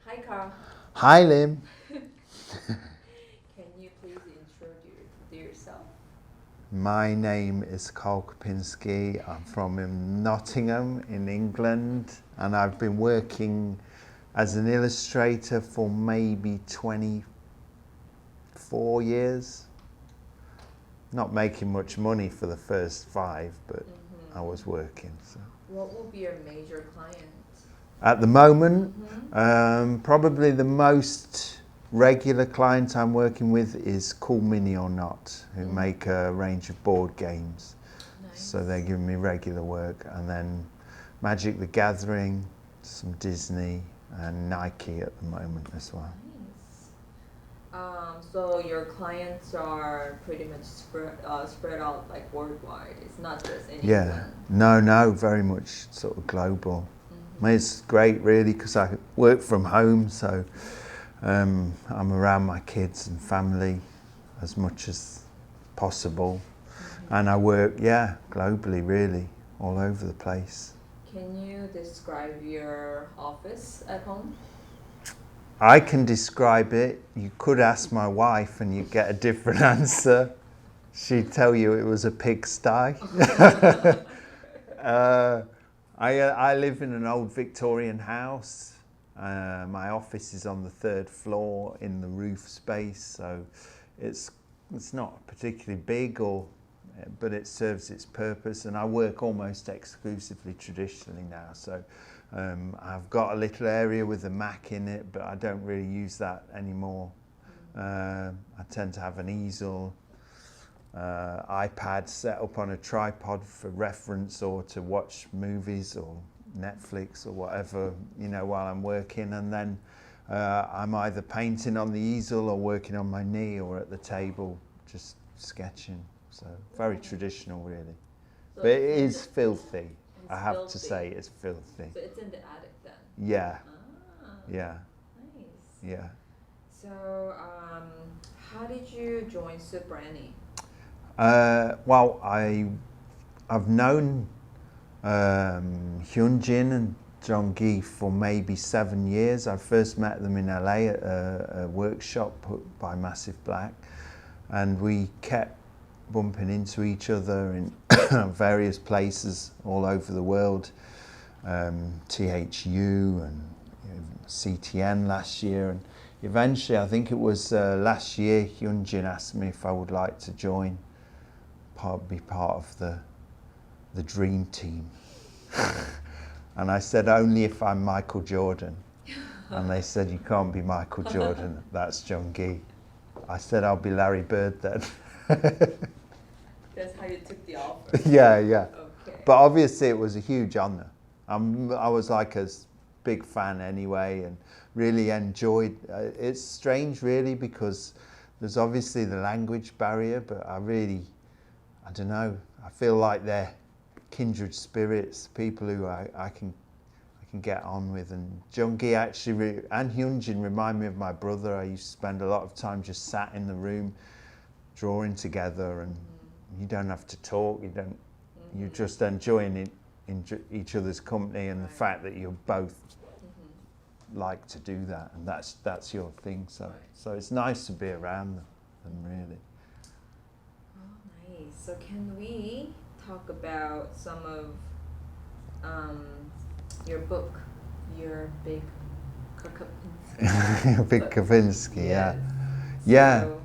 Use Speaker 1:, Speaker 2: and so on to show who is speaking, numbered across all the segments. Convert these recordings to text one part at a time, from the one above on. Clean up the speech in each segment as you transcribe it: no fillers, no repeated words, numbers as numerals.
Speaker 1: Hi, Carl.
Speaker 2: Hi, Lim.
Speaker 1: Can you please introduce yourself?
Speaker 2: My name is Karl Kopinski. I'm from Nottingham in England, and I've been working as an illustrator for maybe 24 years. Not making much money for the first 5, but I was working. So.
Speaker 1: What will be your major client?
Speaker 2: At the moment, probably the most regular client I'm working with is Cool Mini or Not, who make a range of board games.
Speaker 1: Nice.
Speaker 2: So they're giving me regular work, and then Magic the Gathering, some Disney, and Nike at the moment as well.
Speaker 1: Nice. So your clients are pretty much spread out like worldwide. It's not just in England.
Speaker 2: No, very much sort of global. It's great really because I work from home, so I'm around my kids and family as much as possible, and I work globally really, all over the place.
Speaker 1: Can you describe your office at home?
Speaker 2: I can describe it. You could ask my wife and you'd get a different answer. She'd tell you it was a pigsty. I live in an old Victorian house. My office is on the 3rd floor in the roof space, so it's not particularly big, but it serves its purpose. And I work almost exclusively traditionally now, so I've got a little area with a Mac in it, but I don't really use that anymore. I tend to have an easel. iPad set up on a tripod for reference or to watch movies or Netflix or whatever, while I'm working, and then I'm either painting on the easel or working on my knee or at the table just sketching. So very traditional really,
Speaker 1: So
Speaker 2: but it is filthy. I have
Speaker 1: filthy.
Speaker 2: to say it's filthy.
Speaker 1: So it's in the attic then?
Speaker 2: Yeah.
Speaker 1: Nice.
Speaker 2: Yeah.
Speaker 1: So how did you join Subrani?
Speaker 2: Well, I've known Hyunjin and Jonggi for maybe 7 years. I first met them in LA at a workshop put by Massive Black, and we kept bumping into each other in various places all over the world, THU and CTN last year, and eventually I think it was last year Hyunjin asked me if I would like to be part of the dream team. And I said only if I'm Michael Jordan, and they said you can't be Michael Jordan, that's Jonggi. I said I'll be Larry Bird then.
Speaker 1: That's how you took the offer?
Speaker 2: Yeah.
Speaker 1: Okay.
Speaker 2: But obviously it was a huge honour. I was like a big fan anyway, and really enjoyed. It's strange really because there's obviously the language barrier, but I don't know, I feel like they're kindred spirits, people who I can get on with. And Jonggi actually and Hyunjin remind me of my brother. I used to spend a lot of time just sat in the room drawing together, and you don't have to talk, you're just enjoying each other's company, and the fact that you both like to do that, and that's your thing, so it's nice to be around them really.
Speaker 1: So can we talk about some of your book, your Big Kopinski?
Speaker 2: Big Kavinsky,
Speaker 1: yes.
Speaker 2: Yeah.
Speaker 1: So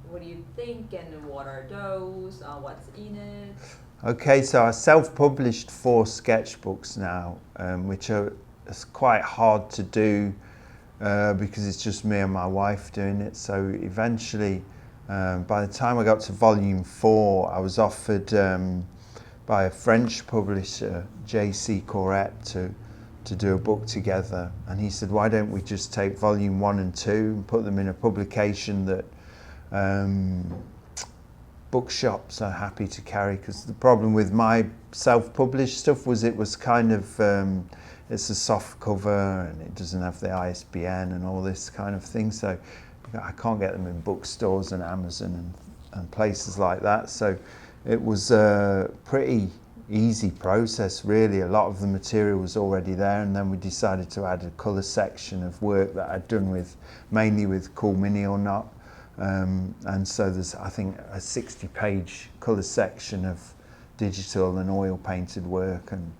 Speaker 1: what do you think, and what are those? What's in it?
Speaker 2: Okay, so I self-published 4 sketchbooks now, which it's quite hard to do because it's just me and my wife doing it. So eventually, by the time I got to volume 4, I was offered by a French publisher, J.C. Corrette, to do a book together. And he said, why don't we just take volume 1 and 2 and put them in a publication that bookshops are happy to carry? Because the problem with my self-published stuff was it was kind of, it's a soft cover and it doesn't have the ISBN and all this kind of thing. So I can't get them in bookstores and Amazon and places like that. So it was pretty easy process really. A lot of the material was already there, and then we decided to add a colour section of work that I'd done mainly with Cool Mini or Not, and so there's, I think, a 60-page colour section of digital and oil painted work, and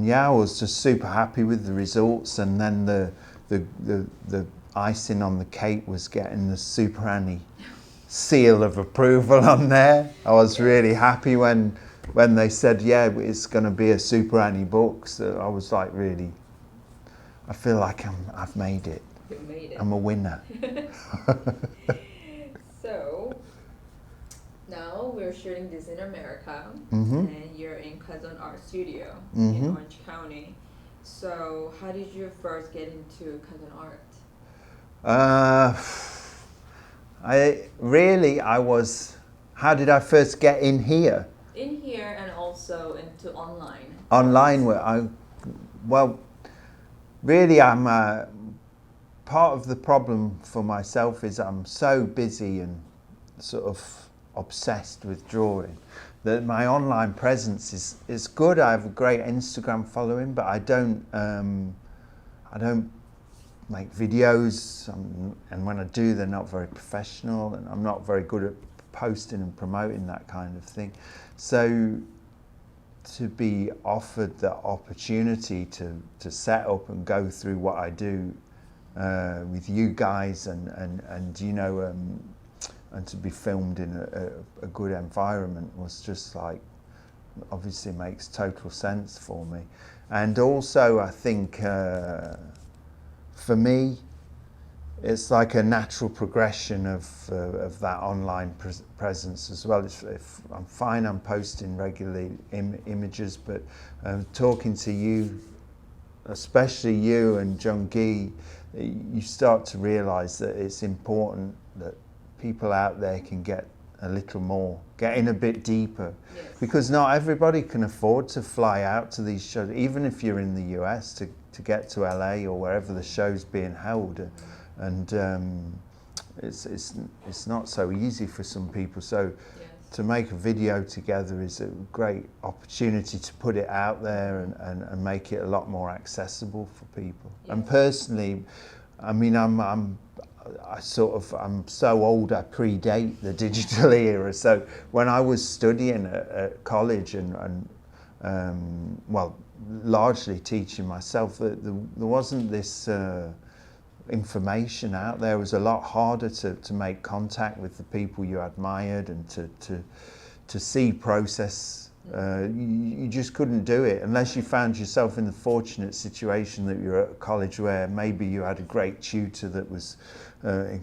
Speaker 2: yeah, I was just super happy with the results. And then the icing on the cake was getting the Super Annie seal of approval on there. I was really happy when they said, yeah, it's going to be a Super Annie book. So I was like, really, I feel like I've made it.
Speaker 1: You made it.
Speaker 2: I'm a winner.
Speaker 1: So now we're shooting this in America,
Speaker 2: Mm-hmm.
Speaker 1: and you're in Cousin Art Studio
Speaker 2: Mm-hmm.
Speaker 1: in Orange County. So how did you first get into Cousin Art? How did I first get in here? In here and also into online.
Speaker 2: Online, well, really, I'm part of the problem for myself is I'm so busy and sort of obsessed with drawing that my online presence is good. I have a great Instagram following, but I don't make videos, and when I do, they're not very professional, and I'm not very good at posting and promoting that kind of thing. So to be offered the opportunity to set up and go through what I do with you guys, and you know, and to be filmed in a good environment was just like, obviously makes total sense for me. And also I think for me, it's like a natural progression of that online presence as well. If I'm fine, I'm posting regularly images, but talking to you, especially you and John Gee, you start to realise that it's important that people out there can get a little more, get in a bit deeper.
Speaker 1: Yes.
Speaker 2: Because not everybody can afford to fly out to these shows, even if you're in the US, to get to LA or wherever the show's being held. And it's not so easy for some people. So
Speaker 1: Yes.
Speaker 2: to make a video together is a great opportunity to put it out there and make it a lot more accessible for people.
Speaker 1: Yes.
Speaker 2: And personally, I mean, I'm so old, I predate the digital era. So when I was studying at college and well, largely teaching myself, there wasn't this information out there. It was a lot harder to make contact with the people you admired and to see process. You just couldn't do it unless you found yourself in the fortunate situation that you're at college where maybe you had a great tutor that was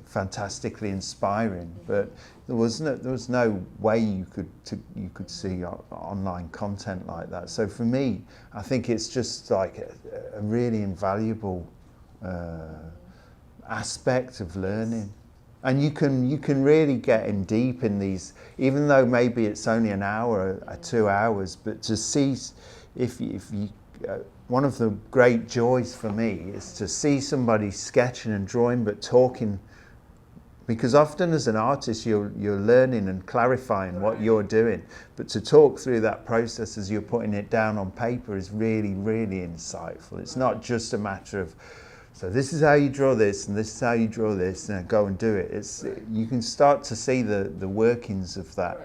Speaker 2: fantastically inspiring. But there was no way you could see online content like that. So for me, I think it's just like a really invaluable aspect of learning. And you can really get in deep in these, even though maybe it's only an hour or 2 hours, but to see, if you one of the great joys for me is to see somebody sketching and drawing but talking, because often as an artist you're learning and clarifying what you're doing, but to talk through that process as you're putting it down on paper is really, really insightful. It's not just a matter of, so this is how you draw this, and this is how you draw this, and go and do it. You can start to see the workings of that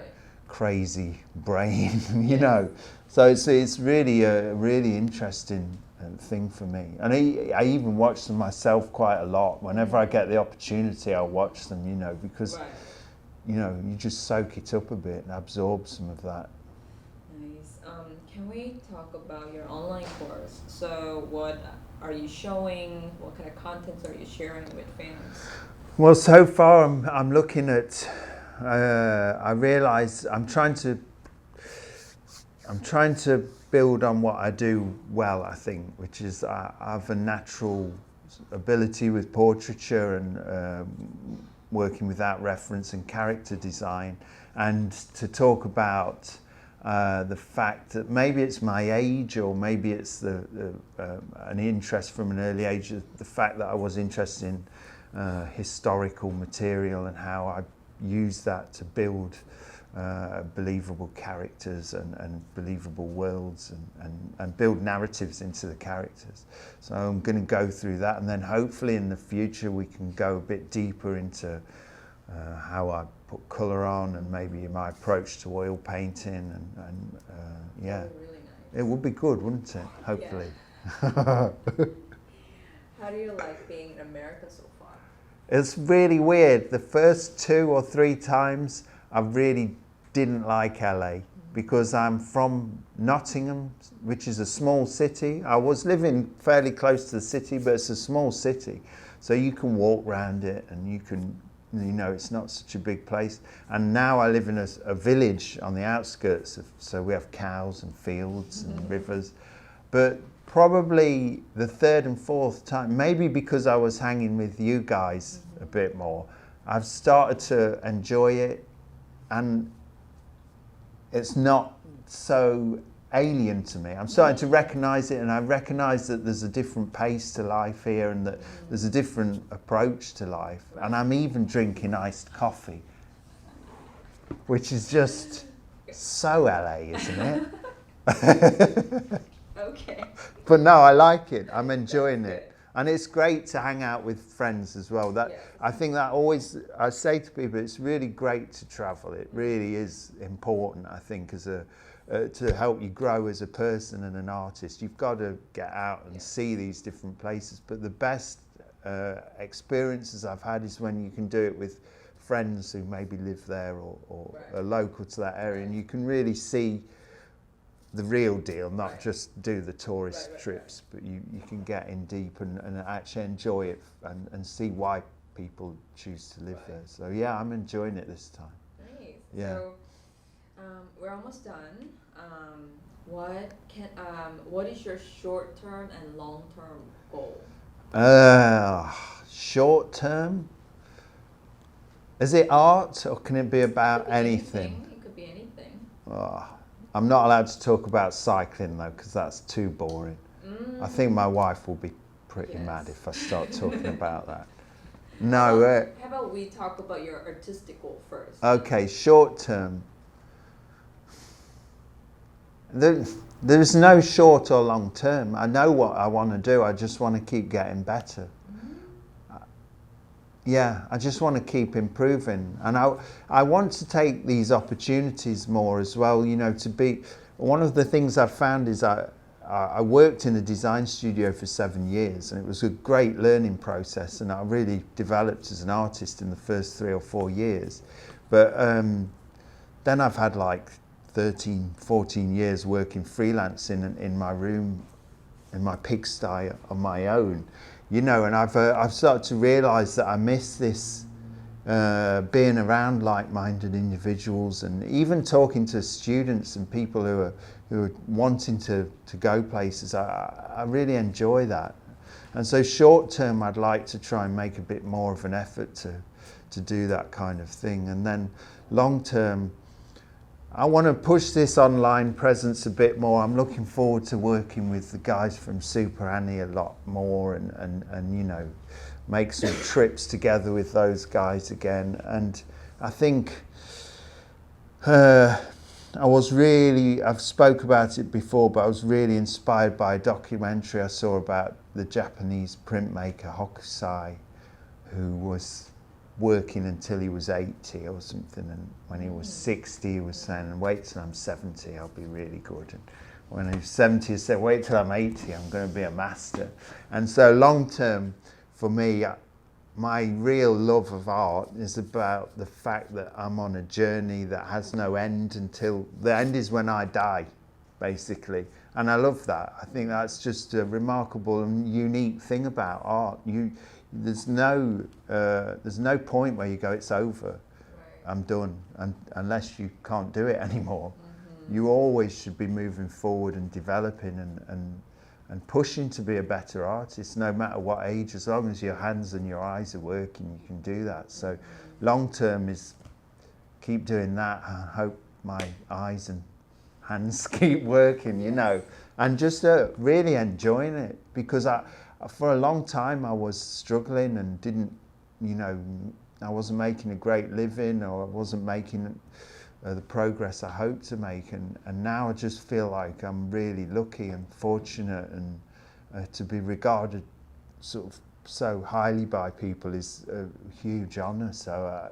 Speaker 2: crazy brain, you know. So it's really a really interesting thing for me. And I even watch them myself quite a lot. Whenever I get the opportunity, I'll watch them, you know, because you know, you just soak it up a bit and absorb some of that.
Speaker 1: Nice. Can we talk about your online course? So what are you showing? What kind of contents are you sharing with fans?
Speaker 2: Well, so far I'm looking at, I realise I'm trying to build on what I do well, I think, which is I have a natural ability with portraiture and working without reference and character design, and to talk about the fact that maybe it's my age, or maybe it's an interest from an early age, the fact that I was interested in historical material and how I use that to build believable characters and believable worlds and build narratives into the characters. So I'm going to go through that, and then hopefully in the future we can go a bit deeper into how I put colour on and maybe my approach to oil painting and yeah.
Speaker 1: That would be really nice.
Speaker 2: It would be good, wouldn't it? Hopefully.
Speaker 1: Yeah. How do you like being in America so far?
Speaker 2: It's really weird. The first 2 or 3 times I really didn't like LA because I'm from Nottingham, which is a small city. I was living fairly close to the city, but it's a small city. So you can walk around it and you can, you know, it's not such a big place. And now I live in a village on the outskirts, so we have cows and fields and rivers. But probably the 3rd and 4th time, maybe because I was hanging with you guys a bit more, I've started to enjoy it, and it's not so alien to me. I'm starting to recognise it, and I recognise that there's a different pace to life here and that there's a different approach to life. And I'm even drinking iced coffee, which is just so LA, isn't it?
Speaker 1: Okay.
Speaker 2: But no, I like it. I'm enjoying it. And it's great to hang out with friends as well. That, I think that always, I say to people, it's really great to travel. It really is important, I think, as to help you grow as a person and an artist. You've got to get out and see these different places. But the best experiences I've had is when you can do it with friends who maybe live there or are local to that area, and you can really see the real deal, not just do the tourist trips, but you can get in deep and actually enjoy it and see why people choose to live there. So yeah, I'm enjoying it this time.
Speaker 1: Nice.
Speaker 2: Yeah.
Speaker 1: So we're almost done. What is your short-term and long-term goal?
Speaker 2: Short term? Is it art or can it be about anything?
Speaker 1: It could be anything.
Speaker 2: I'm not allowed to talk about cycling though, because that's too boring. I think my wife will be pretty mad if I start talking about that. No.
Speaker 1: How about we talk about your artistic goal first?
Speaker 2: Okay, short term. There's no short or long term. I know what I want to do. I just want to keep getting better. Yeah, I just want to keep improving, and I want to take these opportunities more as well. You know, to be one of the things I've found is I worked in a design studio for 7 years, and it was a great learning process, and I really developed as an artist in the first 3 or 4 years. But then I've had like 13, 14 years working freelance in my room, in my pigsty on my own. You know, and I've started to realise that I miss this being around like-minded individuals, and even talking to students and people who are wanting to go places. I really enjoy that, and so short term I'd like to try and make a bit more of an effort to do that kind of thing, and then long term I want to push this online presence a bit more. I'm looking forward to working with the guys from Super Annie a lot more and you know, make some trips together with those guys again. And I think I've spoke about it before, but I was really inspired by a documentary I saw about the Japanese printmaker Hokusai, who was working until he was 80 or something, and when he was 60 he was saying, wait till I'm 70, I'll be really good. And when he was 70 he said, wait till I'm 80, I'm going to be a master. And so long term for me, my real love of art is about the fact that I'm on a journey that has no end until the end is when I die, basically. And I love that. I think that's just a remarkable and unique thing about art. There's no point where you go, it's over, I'm done, and unless you can't do it anymore. You always should be moving forward and developing and pushing to be a better artist, no matter what age. As long as your hands and your eyes are working, you can do that. So long term is keep doing that. I hope my eyes and hands keep working, you know, and just really enjoying it, because for a long time I was struggling and didn't, you know, I wasn't making a great living, or I wasn't making the progress I hope to make, and now I just feel like I'm really lucky and fortunate, and to be regarded sort of so highly by people is a huge honour. So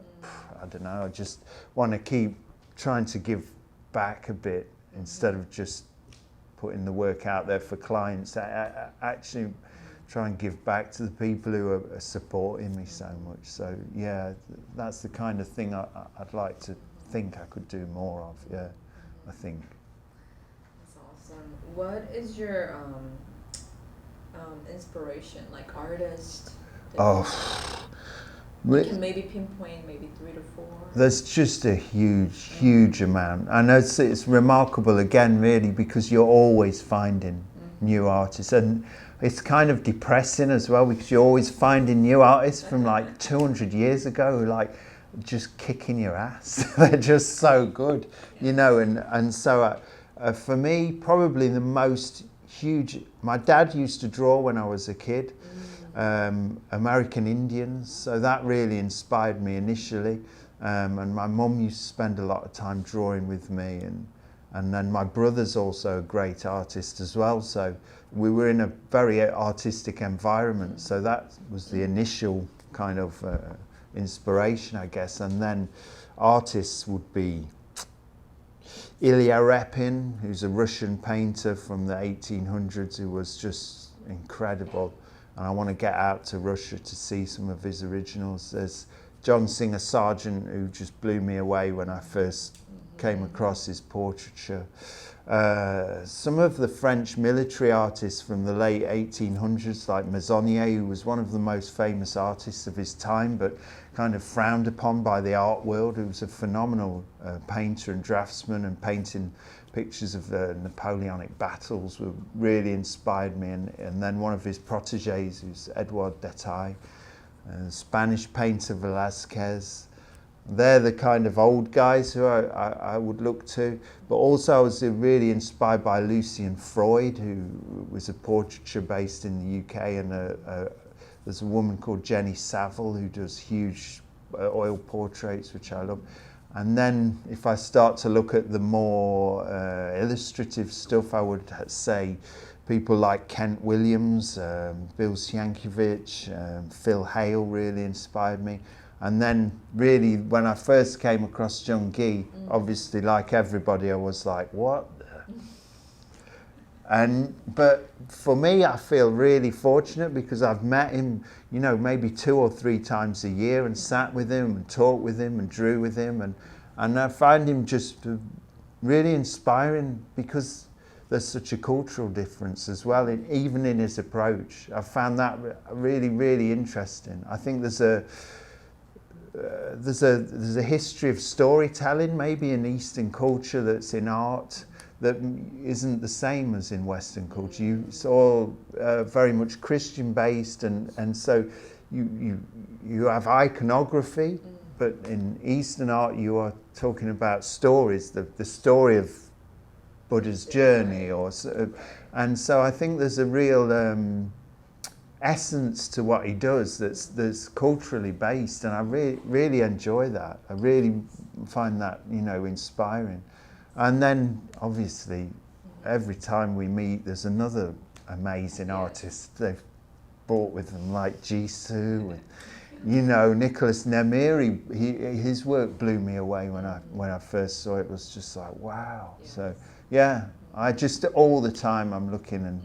Speaker 2: I don't know, I just want to keep trying to give back a bit instead of just putting the work out there for clients. I actually try and give back to the people who are supporting me so much. So yeah, that's the kind of thing I'd like to think I could do more of. Yeah, I think.
Speaker 1: That's awesome. What is your inspiration, like artist? You can maybe pinpoint maybe 3 to 4.
Speaker 2: There's just a huge amount, and it's remarkable again, really, because you're always finding new artists, and it's kind of depressing as well, because you're always finding new artists from like 200 years ago who like just kicking your ass. They're just so good, you know, and so for me, probably the most huge, my dad used to draw when I was a kid, American Indians, so that really inspired me initially, and my mum used to spend a lot of time drawing with me, and then my brother's also a great artist as well, so we were in a very artistic environment, so that was the initial kind of inspiration, I guess. And then artists would be Ilya Repin, who's a Russian painter from the 1800s who was just incredible, and I want to get out to Russia to see some of his originals. There's John Singer Sargent, who just blew me away when I first came across his portraiture. Some of the French military artists from the late 1800s, like Meissonier, who was one of the most famous artists of his time, but kind of frowned upon by the art world, who was a phenomenal painter and draftsman, and painting pictures of the Napoleonic battles really inspired me. And then one of his protégés, who's Edouard Detaille, Spanish painter Velázquez. They're the kind of old guys who I would look to. But also I was really inspired by Lucien Freud, who was a portraiture based in the UK, and there's a woman called Jenny Saville who does huge oil portraits, which I love. And then if I start to look at the more illustrative stuff, I would say people like Kent Williams, Bill Sienkiewicz, Phil Hale really inspired me. And then really when I first came across Jung Gi, obviously like everybody I was like, what? But for me, I feel really fortunate because I've met him, you know, maybe 2 or 3 times a year, and sat with him and talked with him and drew with him, and I find him just really inspiring because there's such a cultural difference as well, even in his approach. I found that really interesting. I think there's a history of storytelling maybe in Eastern culture that's in art that isn't the same as in Western culture. It's all very much Christian based, and so you have iconography, but in Eastern art you are talking about stories, the story of Buddha's journey, and so I think there's a real essence to what he does that's culturally based, and I really enjoy that. I really find that, you know, inspiring. And then obviously every time we meet there's another amazing artist they've brought with them, like Jisoo, and you know, Nicholas Nemiri. His work blew me away when I first saw it. It was just like, wow. So yeah, I just all the time I'm looking, and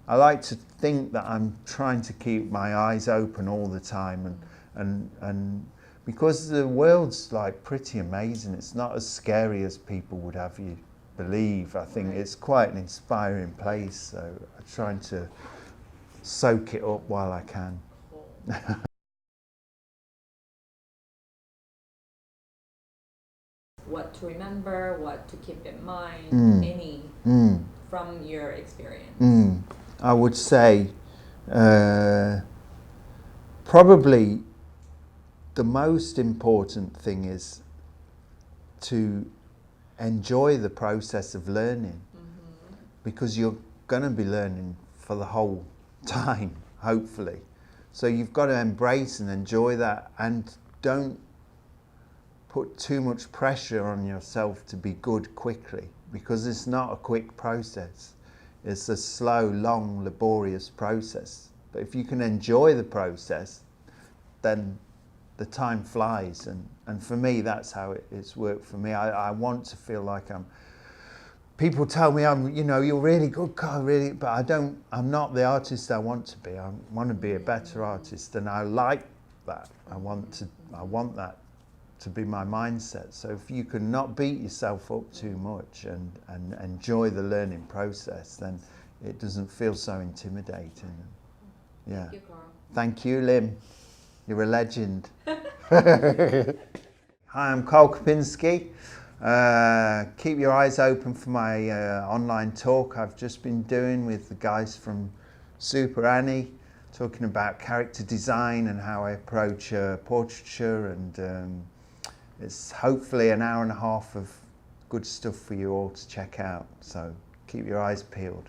Speaker 2: I like to think that I'm trying to keep my eyes open all the time, and because the world's like pretty amazing. It's not as scary as people would have you believe. I think it's quite an inspiring place, so I'm trying to soak it up while I can.
Speaker 1: What to remember, what to keep in mind, any from your experience?
Speaker 2: I would say probably the most important thing is to enjoy the process of learning, because you're going to be learning for the whole time, hopefully. So you've got to embrace and enjoy that, and don't put too much pressure on yourself to be good quickly, because it's not a quick process. It's a slow, long, laborious process. But if you can enjoy the process, then the time flies. And for me, that's how it's worked for me. I want to feel like people tell me you're really good, Karl, really, but I'm not the artist I want to be. I want to be a better artist, and I like that. I want that to be my mindset. So if you can not beat yourself up too much and enjoy the learning process, then it doesn't feel so intimidating. Yeah.
Speaker 1: Thank you, Karl.
Speaker 2: Thank you, Lim. You're a legend. Hi, I'm Karl Kopinski. Keep your eyes open for my online talk I've just been doing with the guys from Super Annie, talking about character design and how I approach portraiture, and it's hopefully an hour and a half of good stuff for you all to check out. So keep your eyes peeled.